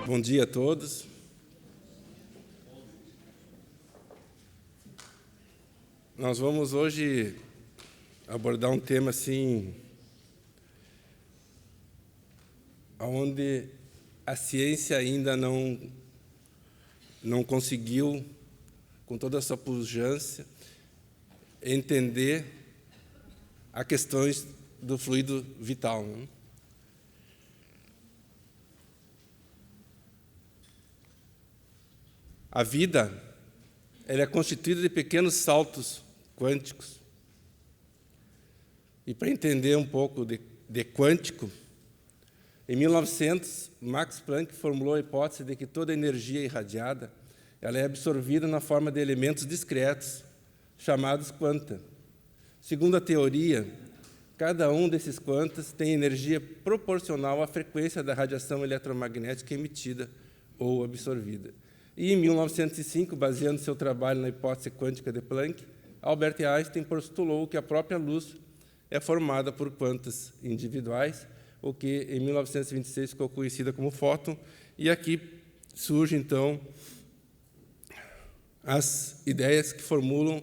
Bom dia a todos. Nós vamos hoje abordar um tema assim, onde a ciência ainda não conseguiu, com toda a sua pujança, entender as questões do fluido vital, né? A vida, ela é constituída de pequenos saltos quânticos. E para entender um pouco de quântico, em 1900, Max Planck formulou a hipótese de que toda energia irradiada ela é absorvida na forma de elementos discretos, chamados quanta. Segundo a teoria, cada um desses quantas tem energia proporcional à frequência da radiação eletromagnética emitida ou absorvida. E, em 1905, baseando seu trabalho na hipótese quântica de Planck, Albert Einstein postulou que a própria luz é formada por quantas individuais, o que, em 1926, ficou conhecida como fóton. E aqui surgem, então, as ideias que formulam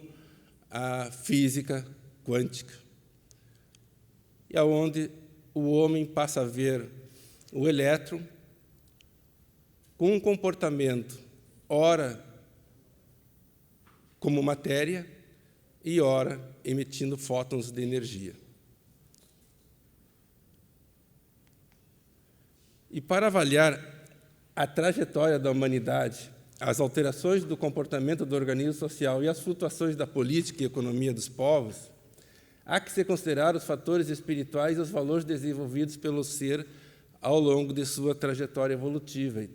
a física quântica, e aonde o homem passa a ver o elétron com um comportamento, ora como matéria e ora emitindo fótons de energia. E para avaliar a trajetória da humanidade, as alterações do comportamento do organismo social e as flutuações da política e economia dos povos, há que se considerar os fatores espirituais e os valores desenvolvidos pelo ser ao longo de sua trajetória evolutiva.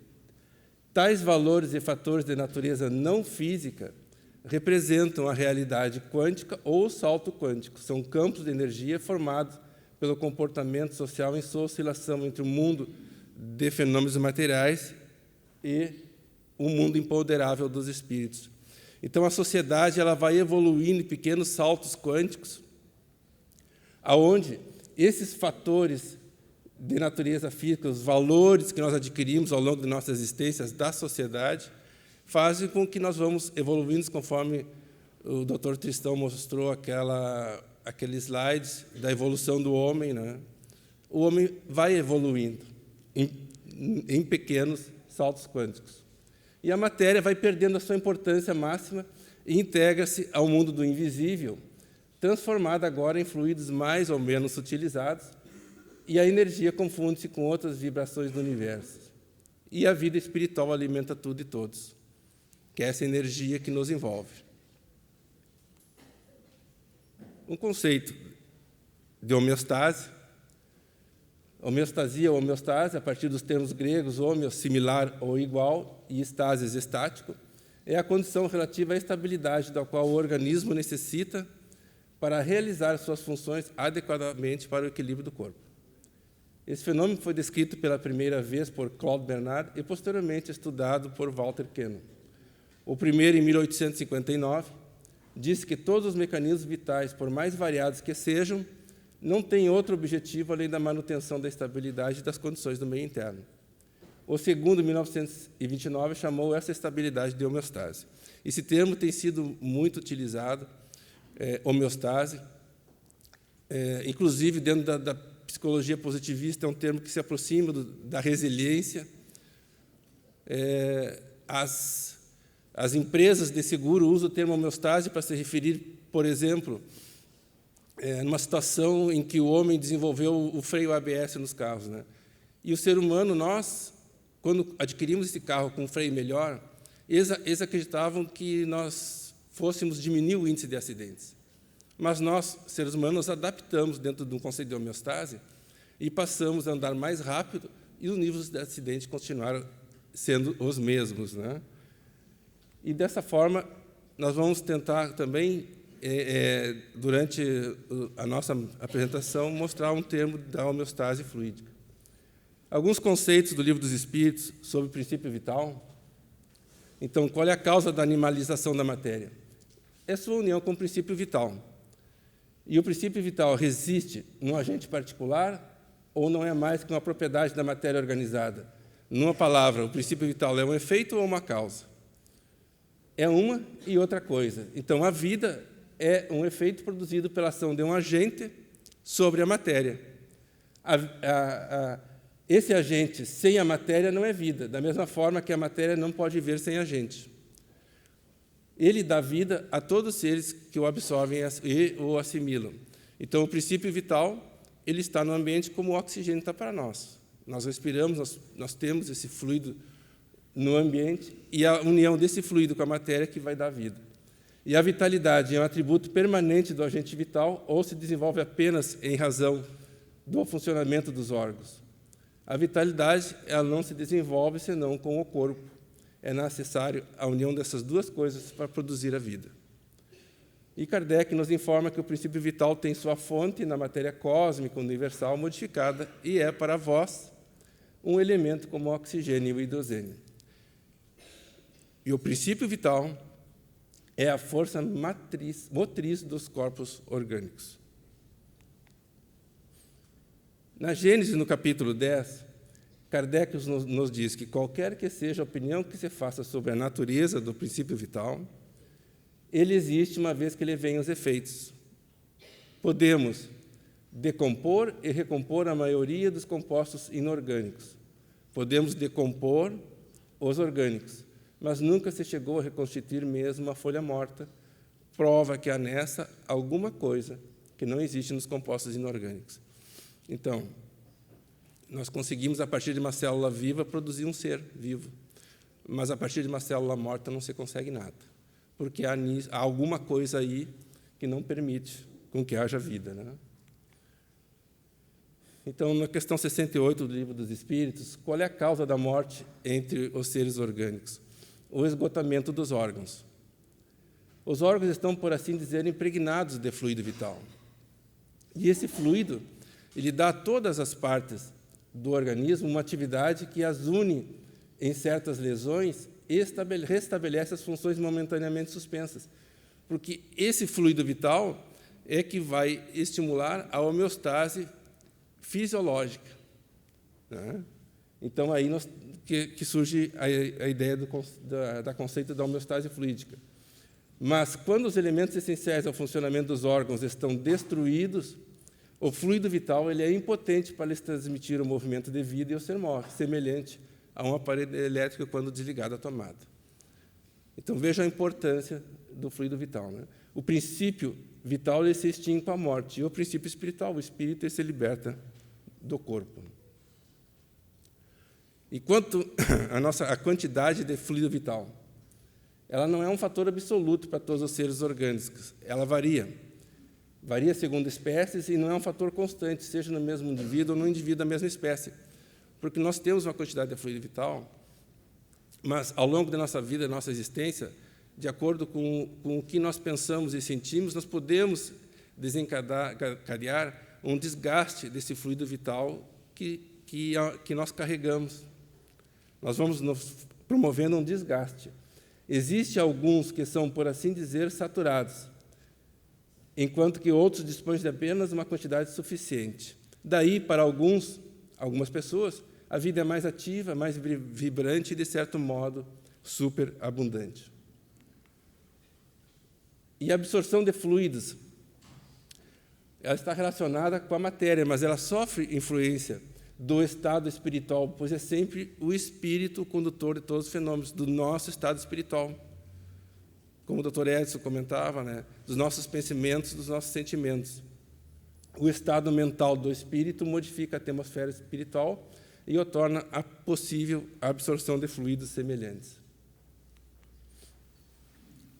Tais valores e fatores de natureza não física representam a realidade quântica ou o salto quântico. São campos de energia formados pelo comportamento social em sua oscilação entre o mundo de fenômenos materiais e o mundo imponderável dos espíritos. Então, a sociedade ela vai evoluindo em pequenos saltos quânticos, aonde esses fatores de natureza física, os valores que nós adquirimos ao longo de nossas existências da sociedade, fazem com que nós vamos evoluindo, conforme o Dr. Tristão mostrou aquele slide da evolução do homem, né? O homem vai evoluindo em pequenos saltos quânticos. E a matéria vai perdendo a sua importância máxima e integra-se ao mundo do invisível, transformada agora em fluidos mais ou menos utilizados, e a energia confunde-se com outras vibrações do universo. E a vida espiritual alimenta tudo e todos, que é essa energia que nos envolve. Um conceito de homeostase. Homeostasia ou homeostase, a partir dos termos gregos homeos, similar ou igual, e estasis, estático, é a condição relativa à estabilidade da qual o organismo necessita para realizar suas funções adequadamente para o equilíbrio do corpo. Esse fenômeno foi descrito pela primeira vez por Claude Bernard e, posteriormente, estudado por Walter Cannon. O primeiro, em 1859, disse que todos os mecanismos vitais, por mais variados que sejam, não têm outro objetivo além da manutenção da estabilidade das condições do meio interno. O segundo, em 1929, chamou essa estabilidade de homeostase. Esse termo tem sido muito utilizado, homeostase, inclusive dentro da psicologia positivista, é um termo que se aproxima da resiliência. As empresas de seguro usam o termo homeostase para se referir, por exemplo, numa situação em que o homem desenvolveu o freio ABS nos carros, né? E o ser humano, nós, quando adquirimos esse carro com um freio melhor, eles acreditavam que nós fôssemos diminuir o índice de acidentes. Mas nós, seres humanos, nos adaptamos dentro de um conceito de homeostase e passamos a andar mais rápido e os níveis de acidente continuaram sendo os mesmos, né? E, dessa forma, nós vamos tentar também, durante a nossa apresentação, mostrar um termo da homeostase fluídica. Alguns conceitos do Livro dos Espíritos sobre o princípio vital. Então, qual é a causa da animalização da matéria? É sua união com o princípio vital. E o princípio vital resiste num agente particular ou não é mais que uma propriedade da matéria organizada? Numa palavra, o princípio vital é um efeito ou uma causa? É uma e outra coisa. Então, a vida é um efeito produzido pela ação de um agente sobre a matéria. Esse agente sem a matéria não é vida, da mesma forma que a matéria não pode viver sem agente. Ele dá vida a todos os seres que o absorvem e o assimilam. Então, o princípio vital ele está no ambiente como o oxigênio está para nós. Nós respiramos, nós temos esse fluido no ambiente, e a união desse fluido com a matéria que vai dar vida. E a vitalidade é um atributo permanente do agente vital ou se desenvolve apenas em razão do funcionamento dos órgãos. A vitalidade ela não se desenvolve senão com o corpo. É necessário a união dessas duas coisas para produzir a vida. E Kardec nos informa que o princípio vital tem sua fonte na matéria cósmica universal modificada e é, para vós, um elemento como o oxigênio e o hidrogênio. E o princípio vital é a força motriz dos corpos orgânicos. Na Gênesis, no capítulo 10, Kardec nos diz que qualquer que seja a opinião que se faça sobre a natureza do princípio vital, ele existe uma vez que ele vem os efeitos. Podemos decompor e recompor a maioria dos compostos inorgânicos. Podemos decompor os orgânicos, mas nunca se chegou a reconstituir mesmo a folha morta, prova que há nessa alguma coisa que não existe nos compostos inorgânicos. Então, nós conseguimos, a partir de uma célula viva, produzir um ser vivo, mas a partir de uma célula morta não se consegue nada, porque há alguma coisa aí que não permite com que haja vida, né? Então, na questão 68 do Livro dos Espíritos, qual é a causa da morte entre os seres orgânicos? O esgotamento dos órgãos. Os órgãos estão, por assim dizer, impregnados de fluido vital. E esse fluido, ele dá a todas as partes do organismo uma atividade que as une em certas lesões e restabelece as funções momentaneamente suspensas. Porque esse fluido vital é que vai estimular a homeostase fisiológica, né? Então, aí que surge a ideia da conceito da homeostase fluídica. Mas, quando os elementos essenciais ao funcionamento dos órgãos estão destruídos, o fluido vital ele é impotente para lhes transmitir o movimento de vida e o ser morre, semelhante a um aparelho elétrico quando desligado a tomada. Então, veja a importância do fluido vital, né? O princípio vital ele se extingue com a morte, e o princípio espiritual, o espírito, ele se liberta do corpo. E quanto a quantidade de fluido vital, ela não é um fator absoluto para todos os seres orgânicos, ela varia segundo espécies e não é um fator constante, seja no mesmo indivíduo ou no indivíduo da mesma espécie, porque nós temos uma quantidade de fluido vital, mas ao longo da nossa vida, da nossa existência, de acordo com o que nós pensamos e sentimos, nós podemos desencadear um desgaste desse fluido vital que nós carregamos. Nós vamos nos promovendo um desgaste. Existem alguns que são, por assim dizer, saturados, enquanto que outros dispõem de apenas uma quantidade suficiente. Daí, para algumas pessoas, a vida é mais ativa, mais vibrante e, de certo modo, superabundante. E a absorção de fluidos, ela está relacionada com a matéria, mas ela sofre influência do estado espiritual, pois é sempre o espírito o condutor de todos os fenômenos do nosso estado espiritual. Como o Dr. Edson comentava, né, dos nossos pensamentos, dos nossos sentimentos. O estado mental do espírito modifica a atmosfera espiritual e o torna possível a absorção de fluidos semelhantes.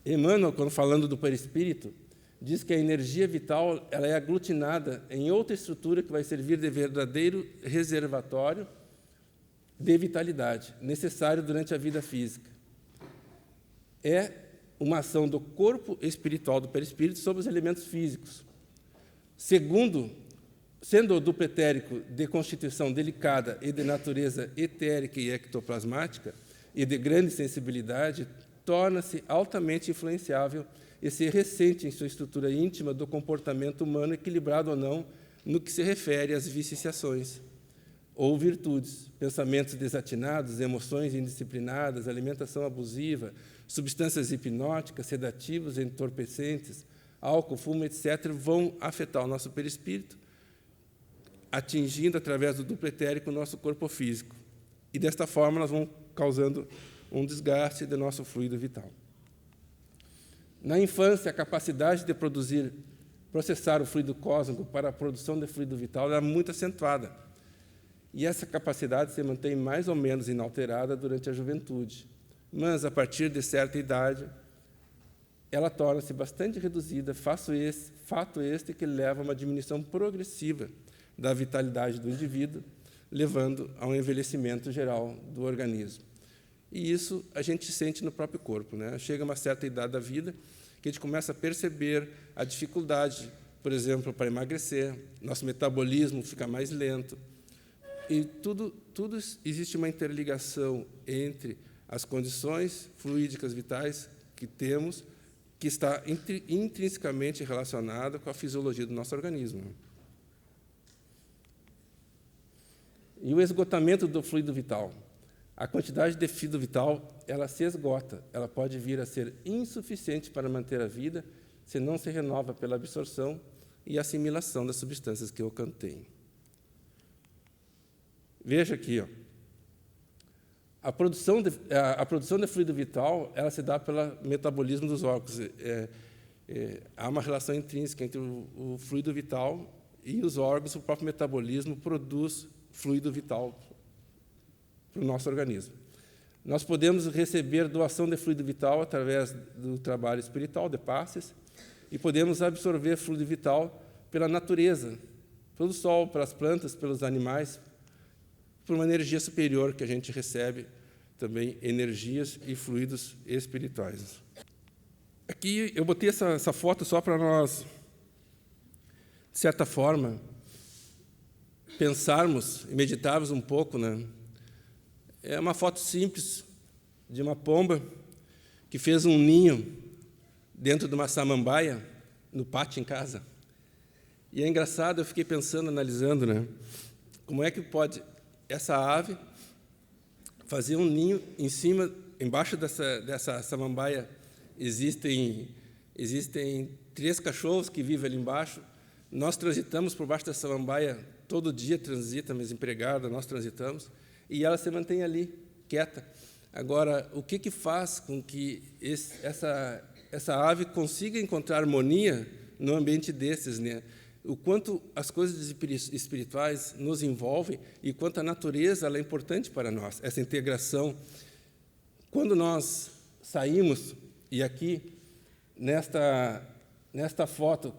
Emmanuel, quando falando do perispírito, diz que a energia vital ela é aglutinada em outra estrutura que vai servir de verdadeiro reservatório de vitalidade, necessário durante a vida física. É uma ação do corpo espiritual do perispírito sobre os elementos físicos. Sendo o duplo etérico de constituição delicada e de natureza etérica e ectoplasmática, e de grande sensibilidade, torna-se altamente influenciável e se ressente em sua estrutura íntima do comportamento humano, equilibrado ou não, no que se refere às viciações. ou virtudes, pensamentos desatinados, emoções indisciplinadas, alimentação abusiva, substâncias hipnóticas, sedativos, entorpecentes, álcool, fumo, etc., vão afetar o nosso perispírito, atingindo, através do duplo etérico, o nosso corpo físico. E, desta forma, nós vamos causando um desgaste do nosso fluido vital. Na infância, a capacidade de processar o fluido cósmico para a produção de fluido vital era muito acentuada. E essa capacidade se mantém mais ou menos inalterada durante a juventude. Mas, a partir de certa idade, ela torna-se bastante reduzida, fato este que leva a uma diminuição progressiva da vitalidade do indivíduo, levando a um envelhecimento geral do organismo. E isso a gente sente no próprio corpo, né? Chega uma certa idade da vida que a gente começa a perceber a dificuldade, por exemplo, para emagrecer, nosso metabolismo fica mais lento. E tudo existe uma interligação entre as condições fluídicas vitais que temos, que está intrinsecamente relacionada com a fisiologia do nosso organismo. E o esgotamento do fluido vital. A quantidade de fluido vital, ela se esgota, ela pode vir a ser insuficiente para manter a vida, se não se renova pela absorção e assimilação das substâncias que o contêm. Veja aqui, ó. A produção de fluido vital, ela se dá pelo metabolismo dos órgãos. Há uma relação intrínseca entre o fluido vital e os órgãos. O próprio metabolismo produz fluido vital para o nosso organismo. Nós podemos receber doação de fluido vital através do trabalho espiritual, de passes, e podemos absorver fluido vital pela natureza, pelo sol, pelas plantas, pelos animais, por uma energia superior que a gente recebe também energias e fluidos espirituais. Aqui eu botei essa foto só para nós, de certa forma, pensarmos e meditarmos um pouco, né? É uma foto simples de uma pomba que fez um ninho dentro de uma samambaia no pátio em casa. E é engraçado, eu fiquei pensando, analisando, né? Como é que pode essa ave fazer um ninho embaixo dessa samambaia existem 3 cachorros que vivem ali embaixo. Nós transitamos por baixo dessa samambaia todo dia, transita, minha empregada, nós transitamos, e ela se mantém ali, quieta. Agora, o que faz com que essa ave consiga encontrar harmonia no ambiente desses, né? O quanto as coisas espirituais nos envolvem e quanto a natureza ela é importante para nós, essa integração. Quando nós saímos, e aqui, nesta foto,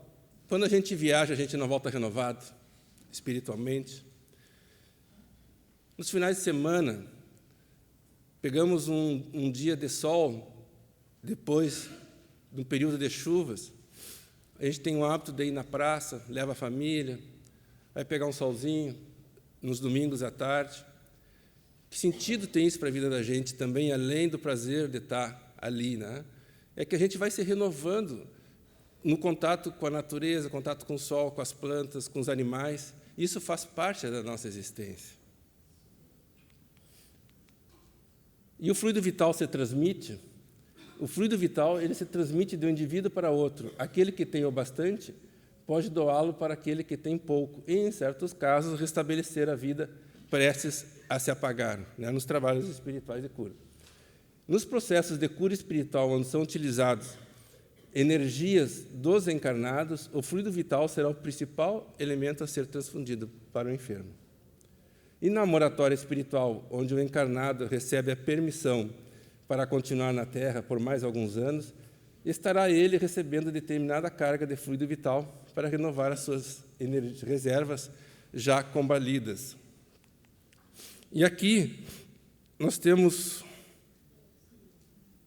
quando a gente viaja, a gente não volta renovado, espiritualmente. Nos finais de semana, pegamos um dia de sol, depois de um período de chuvas, a gente tem o hábito de ir na praça, leva a família, vai pegar um solzinho, nos domingos à tarde. Que sentido tem isso para a vida da gente também, além do prazer de estar ali, né? É que a gente vai se renovando no contato com a natureza, contato com o sol, com as plantas, com os animais. Isso faz parte da nossa existência. E o fluido vital se transmite. O fluido vital ele se transmite de um indivíduo para outro. Aquele que tem o bastante pode doá-lo para aquele que tem pouco e, em certos casos, restabelecer a vida prestes a se apagar, né, nos trabalhos espirituais de cura. Nos processos de cura espiritual, onde são utilizados energias dos encarnados, o fluido vital será o principal elemento a ser transfundido para o enfermo. E na moratória espiritual, onde o encarnado recebe a permissão para continuar na Terra por mais alguns anos, estará ele recebendo determinada carga de fluido vital para renovar as suas reservas já combalidas. E aqui nós temos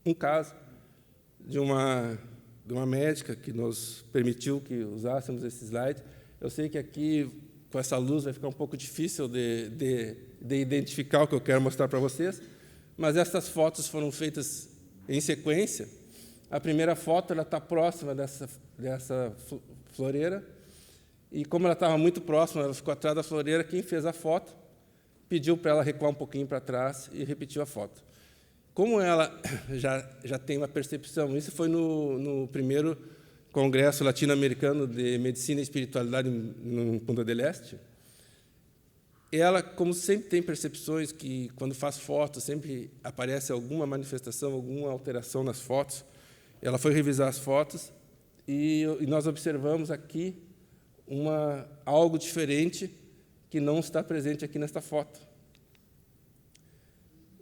um caso de uma médica que nos permitiu que usássemos esse slide. Eu sei que aqui, com essa luz, vai ficar um pouco difícil de identificar o que eu quero mostrar para vocês, mas essas fotos foram feitas em sequência. A primeira foto ela está próxima dessa floreira, e como ela estava muito próxima, ela ficou atrás da floreira. Quem fez a foto pediu para ela recuar um pouquinho para trás e repetiu a foto. Como ela já tem uma percepção, isso foi no primeiro Congresso Latino-Americano de Medicina e Espiritualidade no Punta del Este, ela, como sempre tem percepções que, quando faz fotos, sempre aparece alguma manifestação, alguma alteração nas fotos, ela foi revisar as fotos e nós observamos aqui algo diferente que não está presente aqui nesta foto.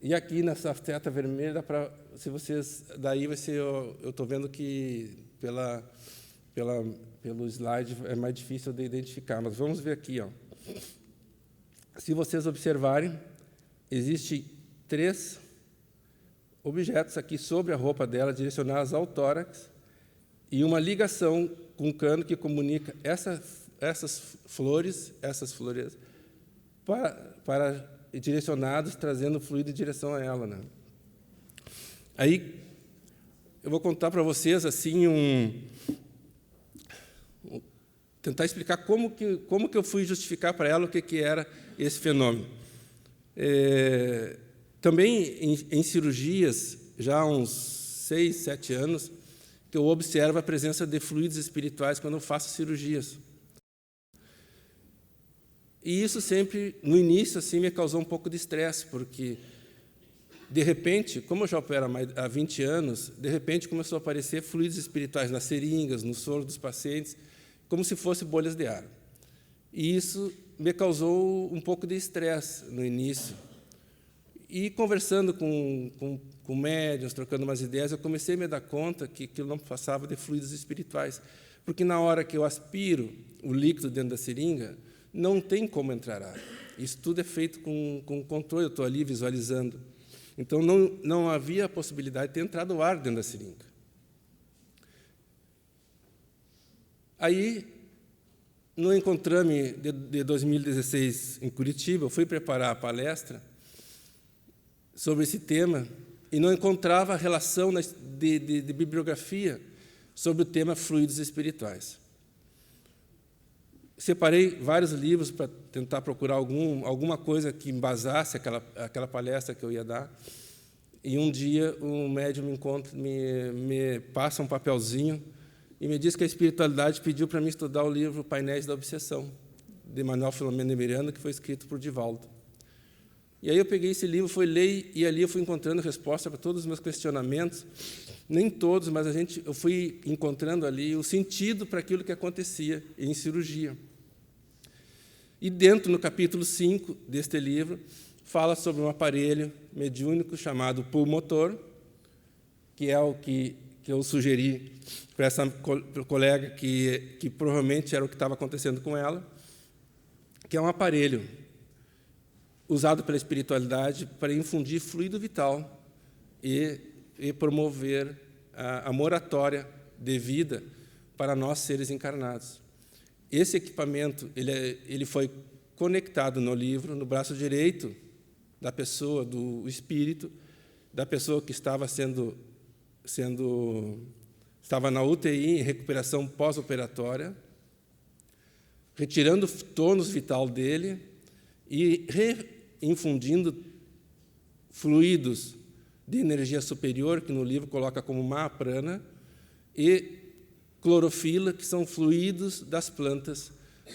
E aqui nessa seta vermelha, se vocês, daí vai ser, eu estou vendo que pelo slide é mais difícil de identificar, mas vamos ver aqui, ó. Se vocês observarem, existem 3 objetos aqui sobre a roupa dela, direcionados ao tórax, e uma ligação com um cano que comunica essas flores direcionados, trazendo fluido em direção a ela, né? Aí eu vou contar para vocês assim tentar explicar como que eu fui justificar para ela o que era esse fenômeno. Também em cirurgias, já há uns 6, 7 anos, que eu observo a presença de fluidos espirituais quando eu faço cirurgias. E isso sempre, no início, assim, me causou um pouco de estresse, porque, de repente, como eu já opero há 20 anos, de repente começou a aparecer fluidos espirituais nas seringas, no soro dos pacientes, como se fossem bolhas de ar. E isso me causou um pouco de estresse no início. E, conversando com médiuns, trocando umas ideias, eu comecei a me dar conta que aquilo não passava de fluidos espirituais, porque, na hora que eu aspiro o líquido dentro da seringa, não tem como entrar ar. Isso tudo é feito com controle, eu estou ali visualizando. Então, não havia a possibilidade de ter entrado ar dentro da seringa. Aí, no Encontrame de 2016, em Curitiba, eu fui preparar a palestra sobre esse tema e não encontrava a relação de bibliografia sobre o tema fluidos espirituais. Separei vários livros para tentar procurar alguma coisa que embasasse aquela palestra que eu ia dar. E um dia um médium me passa um papelzinho e me diz que a espiritualidade pediu para mim estudar o livro Painéis da Obsessão, de Manuel Filomeno de Miranda, que foi escrito por Divaldo. E aí eu peguei esse livro, fui ler, e ali eu fui encontrando resposta para todos os meus questionamentos. Nem todos, mas eu fui encontrando ali o sentido para aquilo que acontecia em cirurgia. E dentro, no capítulo 5 deste livro, fala sobre um aparelho mediúnico chamado pulmotor, que é o que eu sugeri para essa colega, que provavelmente era o que estava acontecendo com ela, que é um aparelho usado pela espiritualidade para infundir fluido vital e promover a moratória de vida para nós, seres encarnados. Esse equipamento ele foi conectado no livro, no braço direito da pessoa, do espírito, da pessoa que estava estava na UTI, em recuperação pós-operatória, retirando o tônus vital dele e reinfundindo fluidos de energia superior, que no livro coloca como Mahaprana, e clorofila, que são fluidos das plantas,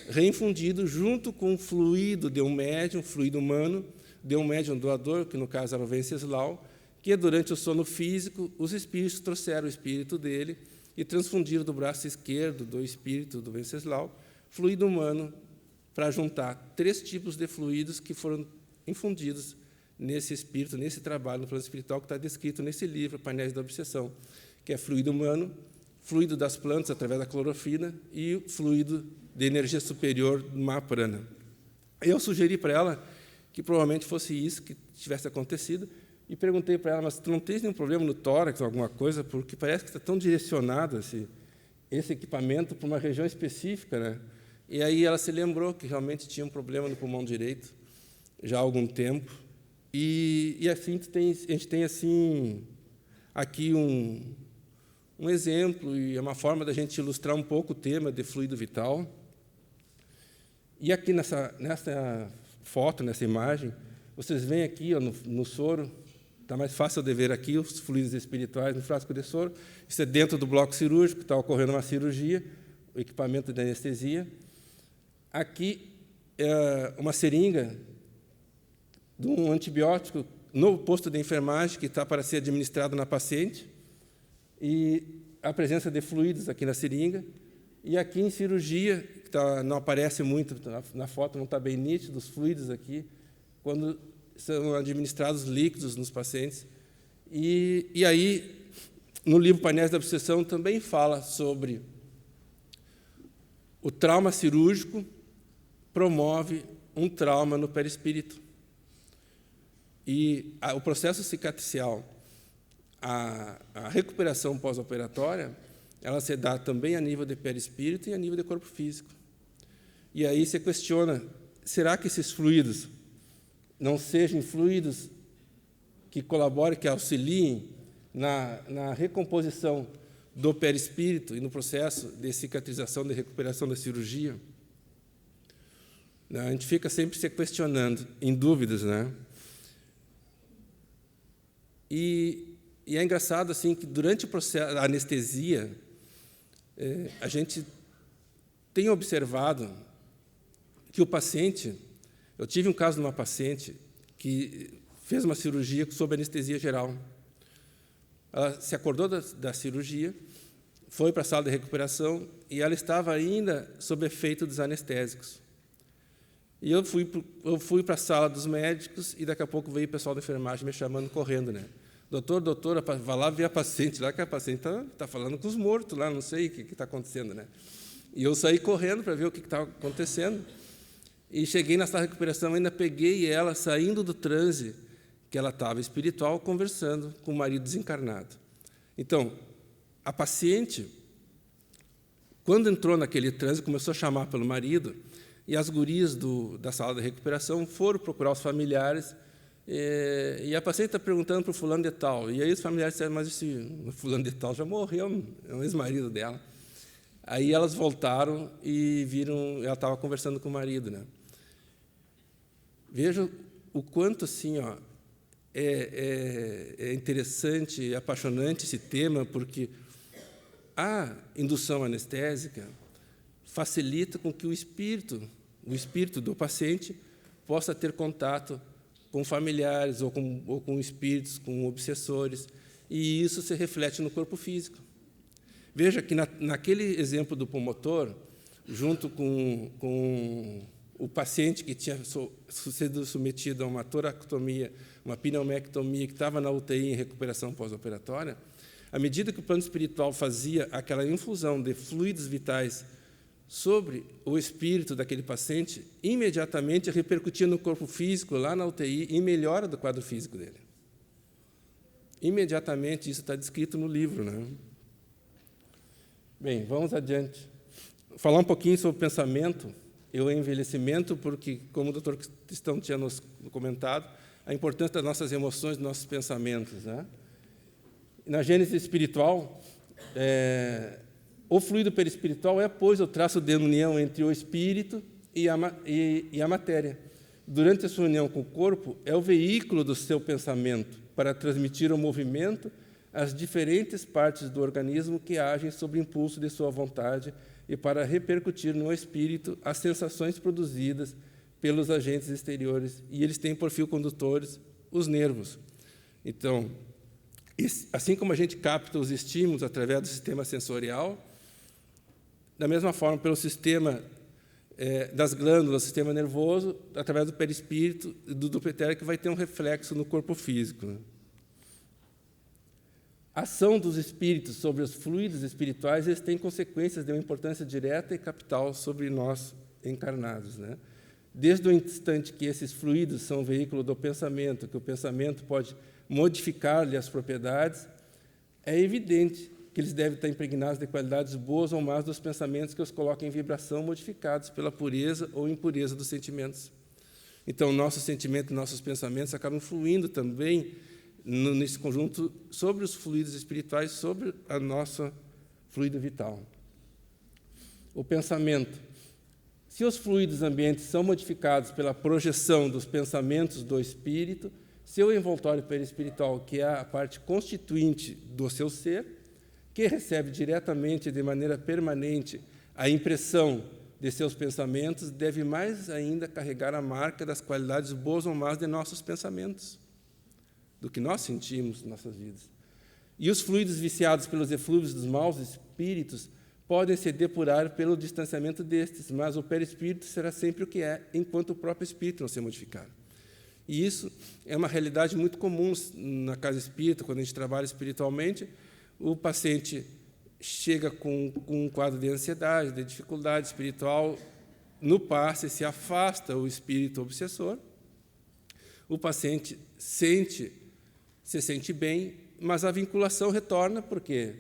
reinfundidos junto com o fluido de um médium, fluido humano, de um médium doador, que no caso era o Venceslau, que durante o sono físico, os espíritos trouxeram o espírito dele e transfundiram do braço esquerdo do espírito do Venceslau fluido humano, para juntar 3 tipos de fluidos que foram infundidos nesse espírito, nesse trabalho no plano espiritual que está descrito nesse livro, Painéis da Obsessão, que é fluido humano, fluido das plantas através da clorofila e o fluido de energia superior do Mahaprana. Eu sugeri para ela que provavelmente fosse isso que tivesse acontecido e perguntei para ela, mas tu não tens nenhum problema no tórax, alguma coisa, porque parece que está tão direcionado esse equipamento para uma região específica, né? E aí ela se lembrou que realmente tinha um problema no pulmão direito já há algum tempo. E assim a gente tem assim aqui um exemplo e é uma forma da gente ilustrar um pouco o tema de fluido vital. E aqui nessa foto, nessa imagem, vocês veem aqui, ó, no soro, está mais fácil de ver aqui os fluidos espirituais no frasco de soro. Isso é dentro do bloco cirúrgico, está ocorrendo uma cirurgia, o equipamento de anestesia. Aqui é uma seringa de um antibiótico no posto de enfermagem que está para ser administrado na paciente, e a presença de fluidos aqui na seringa. E aqui em cirurgia, que não aparece muito, na foto não está bem nítido, os fluidos aqui, quando são administrados líquidos nos pacientes. E aí, no livro Painéis da Obsessão, também fala sobre o trauma cirúrgico promove um trauma no perispírito. E o processo cicatricial, a recuperação pós-operatória, ela se dá também a nível de perispírito e a nível de corpo físico. E aí você questiona, será que esses fluidos não sejam fluidos que colaborem, que auxiliem na recomposição do perispírito e no processo de cicatrização, de recuperação da cirurgia? A gente fica sempre se questionando, em dúvidas, né? E é engraçado assim que durante o processo da anestesia a gente tem observado que o paciente, eu tive um caso de uma paciente que fez uma cirurgia sob anestesia geral. Ela se acordou da cirurgia, foi para a sala de recuperação e ela estava ainda sob efeito dos anestésicos. E eu fui para a sala dos médicos e daqui a pouco veio o pessoal da enfermagem me chamando correndo, né? Doutora, vai lá ver a paciente lá, que a paciente está falando com os mortos lá, não sei o que está acontecendo, né? E eu saí correndo para ver o que estava acontecendo. E cheguei na sala de recuperação, ainda peguei ela saindo do transe, que ela estava espiritual, conversando com o marido desencarnado. Então, a paciente, quando entrou naquele transe, começou a chamar pelo marido, e as gurias da sala de recuperação foram procurar os familiares, e a paciente está perguntando para o fulano de tal. E aí os familiares disseram, mas esse fulano de tal já morreu, é o ex-marido dela. Aí elas voltaram e viram, ela estava conversando com o marido, né? Veja o quanto assim, ó, é interessante, é apaixonante esse tema, porque a indução anestésica facilita com que o espírito do paciente possa ter contato com familiares ou com espíritos, com obsessores, e isso se reflete no corpo físico. Veja que naquele exemplo do pomotor, junto com o paciente que tinha sido submetido a uma toractomia, uma pneumectomia, que estava na UTI em recuperação pós-operatória, à medida que o plano espiritual fazia aquela infusão de fluidos vitais sobre o espírito daquele paciente, imediatamente repercutia no corpo físico, lá na UTI, em melhora do quadro físico dele. Imediatamente, isso está descrito no livro, né? Bem, vamos adiante. Falar um pouquinho sobre o pensamento e o envelhecimento, porque, como o doutor Cristão tinha nos comentado, a importância das nossas emoções, dos nossos pensamentos, né? Na Gênese espiritual, o fluido perispiritual é, pois, o traço de união entre o espírito e a matéria. Durante a sua união com o corpo, é o veículo do seu pensamento para transmitir o movimento às diferentes partes do organismo que agem sob impulso de sua vontade e para repercutir no espírito as sensações produzidas pelos agentes exteriores. E eles têm por fio condutores os nervos. Então, assim como a gente capta os estímulos através do sistema sensorial, da mesma forma, pelo sistema das glândulas, sistema nervoso, através do perispírito e do duplo etérico, vai ter um reflexo no corpo físico, né? A ação dos espíritos sobre os fluidos espirituais, eles têm consequências de uma importância direta e capital sobre nós encarnados, né? Desde o instante que esses fluidos são veículo do pensamento, que o pensamento pode modificar-lhe as propriedades, é evidente que eles devem estar impregnados de qualidades boas ou más dos pensamentos que os colocam em vibração, modificados pela pureza ou impureza dos sentimentos. Então, nossos sentimentos e nossos pensamentos acabam influindo também nesse conjunto sobre os fluidos espirituais, sobre a nossa fluido vital. O pensamento, Se os fluidos ambientes são modificados pela projeção dos pensamentos do espírito, seu envoltório perispiritual, que é a parte constituinte do seu ser, que recebe diretamente e de maneira permanente a impressão de seus pensamentos, deve mais ainda carregar a marca das qualidades boas ou más de nossos pensamentos, do que nós sentimos em nossas vidas. E os fluidos viciados pelos eflúvios dos maus espíritos podem se depurar pelo distanciamento destes, mas o perispírito será sempre o que é, enquanto o próprio espírito não se modificar. E isso é uma realidade muito comum na casa espírita, quando a gente trabalha espiritualmente. O paciente chega com um quadro de ansiedade, de dificuldade espiritual, no passe se afasta o espírito obsessor, o paciente se sente bem, mas a vinculação retorna, por quê?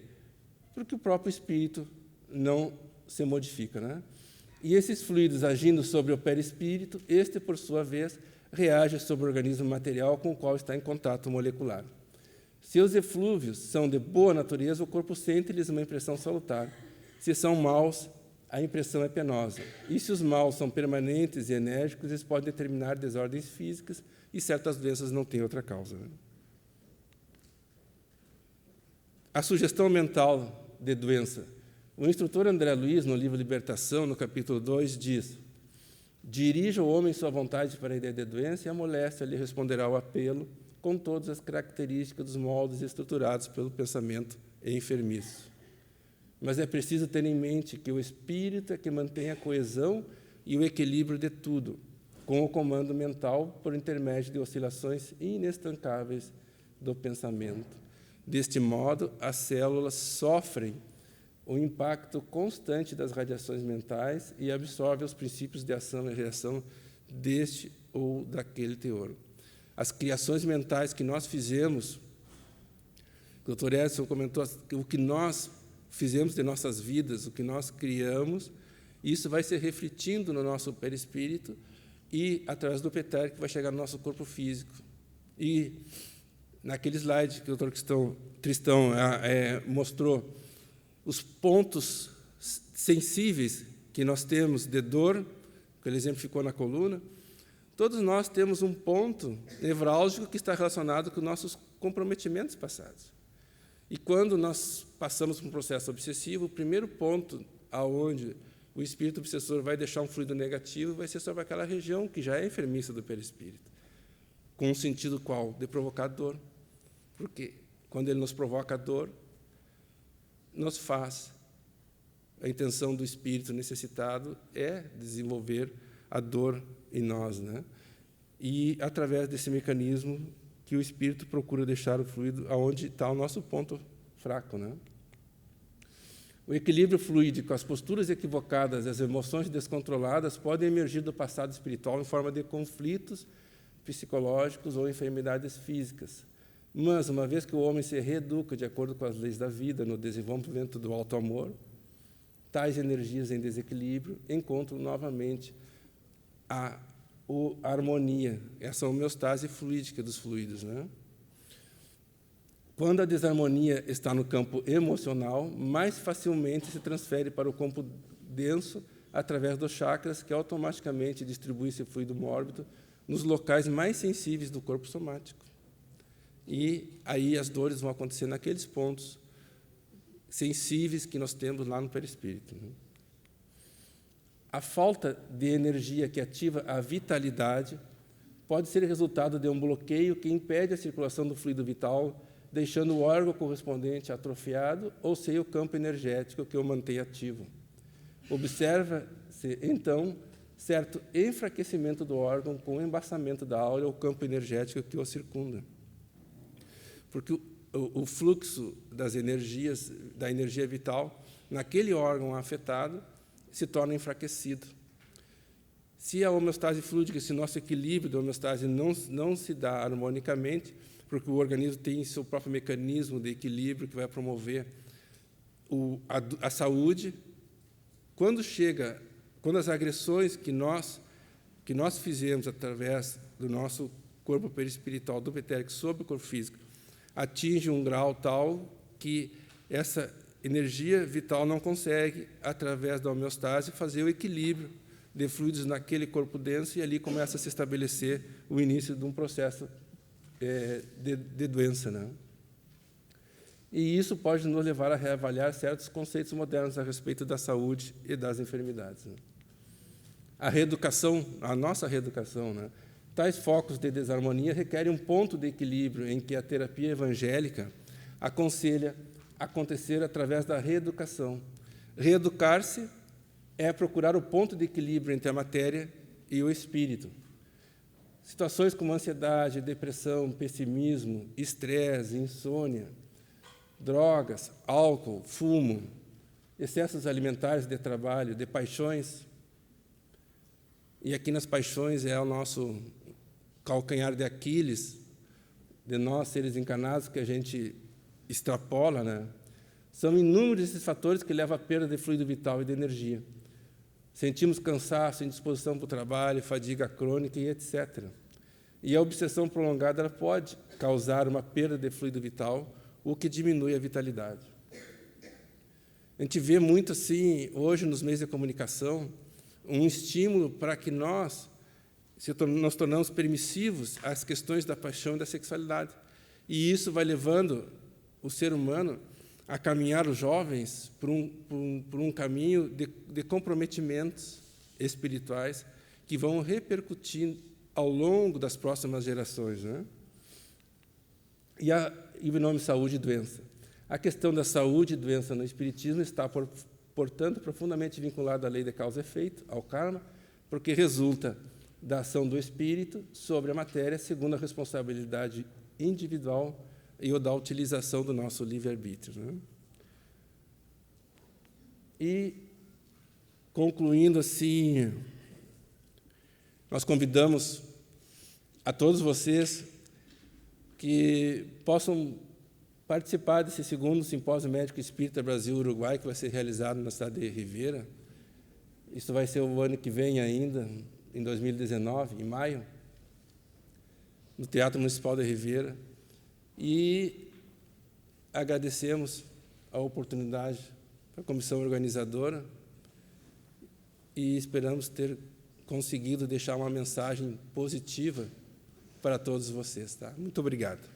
Porque o próprio espírito não se modifica, né? E esses fluidos agindo sobre o perispírito, este, por sua vez, reage sobre o organismo material com o qual está em contato molecular. Se os eflúvios são de boa natureza, o corpo sente-lhes uma impressão salutar. Se são maus, a impressão é penosa. E se os maus são permanentes e enérgicos, eles podem determinar desordens físicas e certas doenças não têm outra causa, né? A sugestão mental de doença. O instrutor André Luiz, no livro Libertação, no capítulo 2, diz: dirija o homem sua vontade para a ideia de doença e a moléstia lhe responderá ao apelo, com todas as características dos moldes estruturados pelo pensamento enfermiço. Mas é preciso ter em mente que o espírito é que mantém a coesão e o equilíbrio de tudo, com o comando mental por intermédio de oscilações inestancáveis do pensamento. Deste modo, as células sofrem o impacto constante das radiações mentais e absorvem os princípios de ação e reação deste ou daquele teor. As criações mentais que nós fizemos, o Dr. Edson comentou, o que nós fizemos de nossas vidas, o que nós criamos, isso vai se refletindo no nosso perispírito e, através do petérico, vai chegar no nosso corpo físico. E, naquele slide que o Dr. Tristão mostrou, os pontos sensíveis que nós temos de dor, que ele exemplificou na coluna, todos nós temos um ponto nevrálgico que está relacionado com nossos comprometimentos passados. E quando nós passamos por um processo obsessivo, o primeiro ponto aonde o espírito obsessor vai deixar um fluido negativo vai ser sobre aquela região que já é enfermiça do perispírito, com um sentido qual? De provocar dor. Porque quando ele nos provoca dor, nos faz. A intenção do espírito necessitado é desenvolver a dor em nós, né? E, através desse mecanismo, que o espírito procura deixar o fluido aonde está o nosso ponto fraco, né? O equilíbrio fluídico, as posturas equivocadas, as emoções descontroladas podem emergir do passado espiritual em forma de conflitos psicológicos ou enfermidades físicas. Mas, uma vez que o homem se reeduca de acordo com as leis da vida, no desenvolvimento do auto-amor, tais energias em desequilíbrio encontram novamente a harmonia, essa homeostase fluídica dos fluidos, né? Quando a desarmonia está no campo emocional, mais facilmente se transfere para o campo denso através dos chakras, que automaticamente distribui esse fluido mórbido nos locais mais sensíveis do corpo somático. E aí as dores vão acontecer naqueles pontos sensíveis que nós temos lá no perispírito, né? A falta de energia que ativa a vitalidade pode ser resultado de um bloqueio que impede a circulação do fluido vital, deixando o órgão correspondente atrofiado ou sem o campo energético que o mantém ativo. Observa-se, então, certo enfraquecimento do órgão com o embaçamento da áurea ou campo energético que o circunda. Porque o fluxo das energias, da energia vital, naquele órgão afetado, se torna enfraquecido. Se a homeostase fluídica, se nosso equilíbrio da homeostase não se dá harmonicamente, porque o organismo tem seu próprio mecanismo de equilíbrio que vai promover a saúde, quando as agressões que nós fizemos através do nosso corpo perispiritual, do petérico, sobre o corpo físico, atinge um grau tal que essa energia vital não consegue, através da homeostase, fazer o equilíbrio de fluidos naquele corpo denso, e ali começa a se estabelecer o início de um processo de doença, né? E isso pode nos levar a reavaliar certos conceitos modernos a respeito da saúde e das enfermidades, né? A reeducação, a nossa reeducação, né? Tais focos de desarmonia requerem um ponto de equilíbrio em que a terapia evangélica aconselha acontecer através da reeducação. Reeducar-se é procurar o ponto de equilíbrio entre a matéria e o espírito. Situações como ansiedade, depressão, pessimismo, estresse, insônia, drogas, álcool, fumo, excessos alimentares, de trabalho, de paixões. E aqui nas paixões é o nosso calcanhar de Aquiles, de nós, seres encarnados, que a gente extrapola, né? São inúmeros esses fatores que levam à perda de fluido vital e de energia. Sentimos cansaço, indisposição para o trabalho, fadiga crônica e etc. E a obsessão prolongada ela pode causar uma perda de fluido vital, o que diminui a vitalidade. A gente vê muito assim, hoje, nos meios de comunicação, um estímulo para que nós nos tornamos permissivos às questões da paixão e da sexualidade. E isso vai levando o ser humano a caminhar os jovens por um caminho de comprometimentos espirituais que vão repercutir ao longo das próximas gerações, né? E o nome saúde e doença. A questão da saúde e doença no Espiritismo está, portanto, profundamente vinculada à lei de causa e efeito, ao karma, porque resulta da ação do espírito sobre a matéria, segundo a responsabilidade individual e da utilização do nosso livre-arbítrio, né? E, concluindo assim, nós convidamos a todos vocês que possam participar desse segundo Simpósio Médico Espírita Brasil-Uruguai, que vai ser realizado na cidade de Rivera. Isso vai ser o ano que vem ainda, em 2019, em maio, no Teatro Municipal de Rivera. E agradecemos a oportunidade para a comissão organizadora e esperamos ter conseguido deixar uma mensagem positiva para todos vocês, tá? Muito obrigado.